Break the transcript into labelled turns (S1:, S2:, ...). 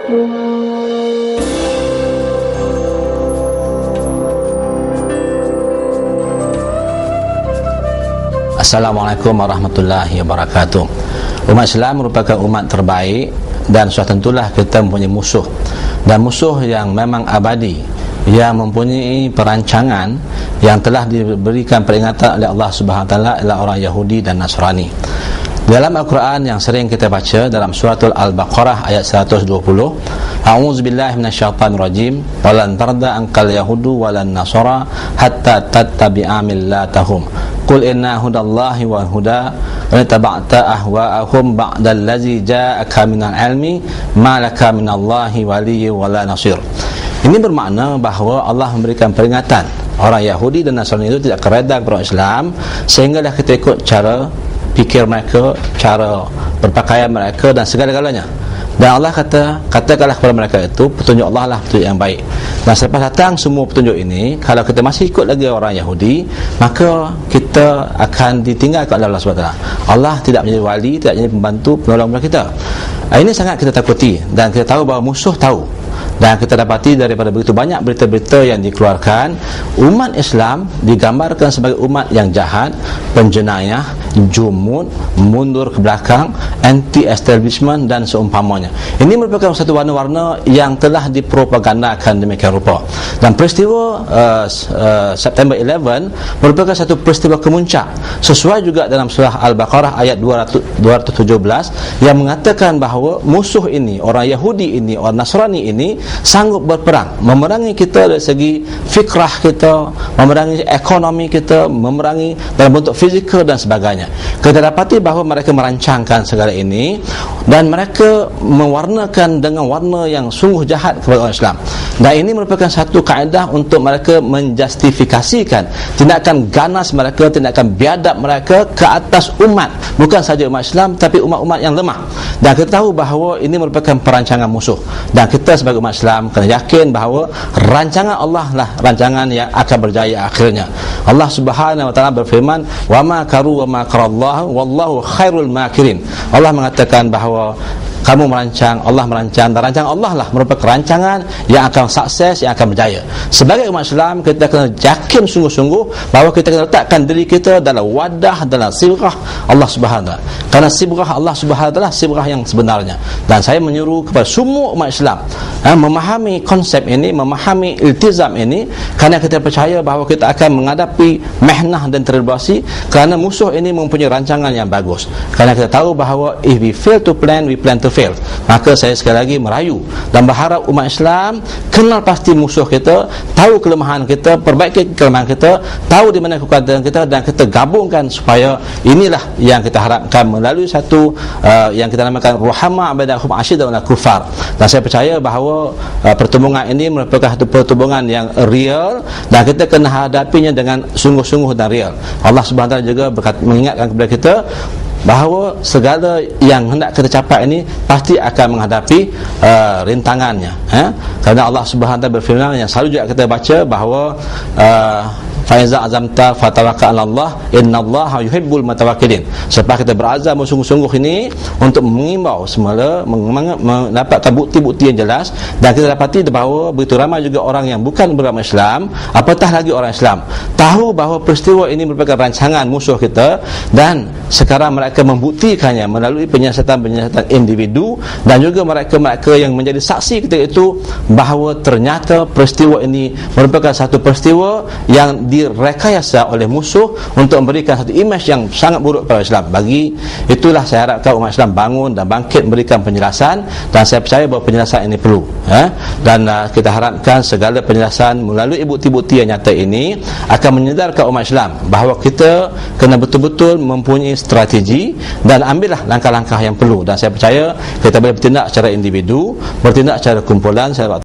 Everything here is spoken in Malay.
S1: Assalamualaikum warahmatullahi wabarakatuh. Umat Islam merupakan umat terbaik, dan sudah tentulah kita mempunyai musuh, dan musuh yang memang abadi, yang mempunyai perancangan yang telah diberikan peringatan oleh Allah Subhanahu Wa Taala adalah orang Yahudi dan Nasrani. Dalam Al-Quran yang sering kita baca dalam suratul Al-Baqarah ayat 120, A'udzubillahi minasyaitonirrajim, walan tarda ankal yahudu walan nasara hatta tattabi'a millatahum qul inna hudallahi wal huda wa taba'ta ahwa'ahum ba'dallazi ja'aka minal ilmi ma laka minallahi waliyyin wala nasir. Ini bermakna bahawa Allah memberikan peringatan orang Yahudi dan Nasrani itu tidak kereda kepada Islam, sehinggalah kita ikut cara fikir mereka, cara berpakaian mereka dan segala-galanya. Dan Allah katakanlah kepada mereka itu, petunjuk Allah lah petunjuk yang baik. Dan selepas datang semua petunjuk ini, kalau kita masih ikut lagi orang Yahudi, maka kita akan ditinggalkan oleh Allah SWT. Allah tidak menjadi wali, tidak menjadi pembantu, penolong kepada kita. Ini sangat kita takuti, dan kita tahu bahawa musuh tahu. Dan kita dapati daripada begitu banyak berita-berita yang dikeluarkan, umat Islam digambarkan sebagai umat yang jahat, penjenayah, jumud, mundur ke belakang, anti-establishment dan seumpamanya. Ini merupakan satu warna-warna yang telah dipropagandakan demikian rupa. Dan peristiwa September 11 merupakan satu peristiwa kemuncak, sesuai juga dalam surah Al-Baqarah ayat 217 yang mengatakan bahawa musuh ini, orang Yahudi ini, orang Nasrani ini sanggup berperang, memerangi kita dari segi fikrah kita, memerangi ekonomi kita, memerangi dalam bentuk fizikal dan sebagainya. Kita dapati bahawa mereka merancangkan segala ini, dan mereka mewarnakan dengan warna yang sungguh jahat kepada orang Islam. Dan ini merupakan satu kaedah untuk mereka menjustifikasikan tindakan ganas mereka, tindakan biadab mereka ke atas umat, bukan saja umat Islam tapi umat-umat yang lemah. Dan kita tahu bahawa ini merupakan perancangan musuh, dan kita sebagai umat Islam kena yakin bahawa rancangan Allah lah rancangan yang akan berjaya akhirnya. Allah Subhanahu Wa Taala berfirman, wa ma karu wa ma qarallahu wallahu khairul makirin. Allah mengatakan bahawa kamu merancang, Allah merancang, dan rancangan Allah lah merupakan rancangan yang akan sukses, yang akan berjaya. Sebagai umat Islam, kita kena yakin sungguh-sungguh bahawa kita kena letakkan diri kita dalam wadah, dalam sibghah Allah Subhanahu Wa Taala. Kerana sibghah Allah Subhanahu Wa Taala sibghah yang sebenarnya. Dan saya menyuruh kepada semua umat Islam memahami konsep ini, memahami iltizam ini, kerana kita percaya bahawa kita akan menghadapi mehnah dan tribulasi, kerana musuh ini mempunyai rancangan yang bagus. Kerana kita tahu bahawa if we fail to plan, we plan to fail. Maka saya sekali lagi merayu dan berharap umat Islam kenal pasti musuh kita, tahu kelemahan kita, perbaiki kelemahan kita, tahu di mana kekuatan kita, dan kita gabungkan supaya inilah yang kita harapkan melalui satu yang kita namakan ruhama bainahum asyidda wal kufar. Dan saya percaya bahawa pertembungan ini merupakan satu pertembungan yang real, dan kita kena hadapinya dengan sungguh-sungguh dan real. Allah Subhanahu Wa Taala juga mengingatkan kepada kita bahawa segala yang hendak kita capai ini pasti akan menghadapi rintangannya. Kerana Allah Subhanahu Wa Taala berfirman yang selalu juga kita baca bahawa faiza azamta fatawakkal 'ala Allah innallaha yuhibbul mutawakkilin. Selepas kita berazam sungguh-sungguh ini untuk mengimbau semula, mendapatkan bukti-bukti yang jelas, dan kita dapati bahawa begitu ramai juga orang yang bukan beragama Islam, apatah lagi orang Islam, tahu bahawa peristiwa ini merupakan rancangan musuh kita, dan sekarang mereka membuktikannya melalui penyiasatan-penyiasatan individu, dan juga mereka-mereka yang menjadi saksi ketika itu bahawa ternyata peristiwa ini merupakan satu peristiwa yang direkayasa oleh musuh untuk memberikan satu imej yang sangat buruk kepada Islam. Bagi itulah saya harapkan umat Islam bangun dan bangkit memberikan penjelasan, dan saya percaya bahawa penjelasan ini perlu, dan kita harapkan segala penjelasan melalui bukti-bukti yang nyata ini akan menyedarkan umat Islam bahawa kita kena betul-betul mempunyai strategi dan ambillah langkah-langkah yang perlu. Dan saya percaya kita boleh bertindak secara individu, bertindak secara kumpulan. Saya